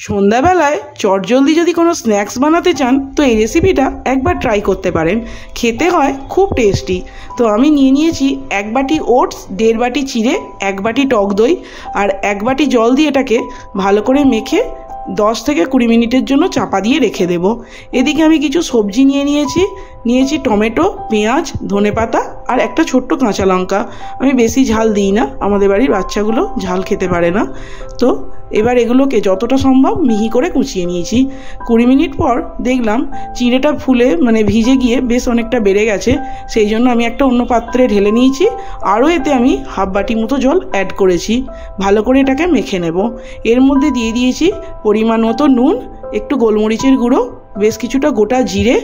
সন্ধ্যাবেলায় চটজলদি যদি কোনো স্ন্যাক্স বানাতে চান তো এই রেসিপিটা একবার ট্রাই করতে পারেন। খেতে হয় খুব টেস্টি। তো আমি নিয়ে নিয়েছি 1 বাটি ওটস, 1.5 বাটি চিড়ে, 1 বাটি টক দই আর 1 বাটি জল দিয়ে এটাকে ভালো করে মেখে 10 থেকে 20 মিনিটের জন্য চাপা দিয়ে রেখে দেব। এদিকে আমি কিছু সবজি নিয়েছি টমেটো, পেঁয়াজ, ধনেপাতা আর একটা ছোট্ট কাঁচা লঙ্কা। আমি বেশি ঝাল দিই না, আমাদের বাড়ির বাচ্চাগুলো ঝাল খেতে পারে না। তো এবার এগুলোকে যতটা সম্ভব মিহি করে কুচিয়ে নিয়েছি। 20 মিনিট পর দেখলাম চিড়েটা ফুলে ভিজে গিয়ে বেশ অনেকটা বেড়ে গেছে। সেই জন্য আমি একটা অন্য পাত্রে ঢেলে নিয়েছি। আরও এতে আমি 1/2 বাটি মতো জল অ্যাড করেছি। ভালো করে এটাকে মেখে নেব। এর মধ্যে দিয়ে দিয়েছি পরিমাণ মতো নুন, একটু গোলমরিচের গুঁড়ো, বেশ কিছুটা গোটা জিরে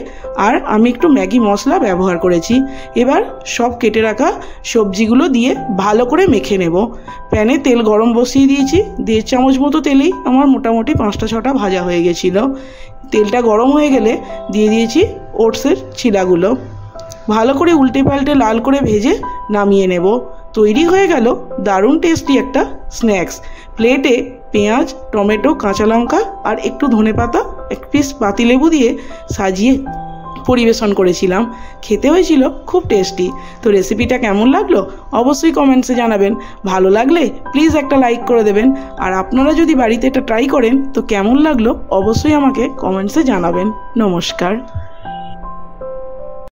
আর আমি একটু ম্যাগি মশলা ব্যবহার করেছি। এবার সব কেটে রাখা সবজিগুলো দিয়ে ভালো করে মেখে নেব। প্যানে তেল গরম বসিয়ে দিয়েছি। 1.5 চামচ মতো তেলেই আমার মোটামুটি 5টা-6টা ভাজা হয়ে গেছিলো। তেলটা গরম হয়ে গেলে দিয়ে দিয়েছি ওটসের ছিলাগুলো। ভালো করে উল্টে পাল্টে লাল করে ভেজে নামিয়ে নেব। তৈরি হয়ে গেল দারুণ টেস্টি একটা স্ন্যাক্স। প্লেটে পেঁয়াজ, টমেটো, কাঁচা লঙ্কা আর একটু ধনেপাতা, 1 পিস পাতিলেবু দিয়ে সাজিয়ে পরিবেশন করেছিলাম। খেতে হয়েছিল খুব টেস্টি। তো রেসিপিটা কেমন লাগলো অবশ্যই কমেন্টসে জানাবেন। ভালো লাগলে প্লিজ একটা লাইক করে দেবেন। আর আপনারা যদি বাড়িতে এটা ট্রাই করেন তো কেমন লাগলো অবশ্যই আমাকে কমেন্টসে জানাবেন। নমস্কার।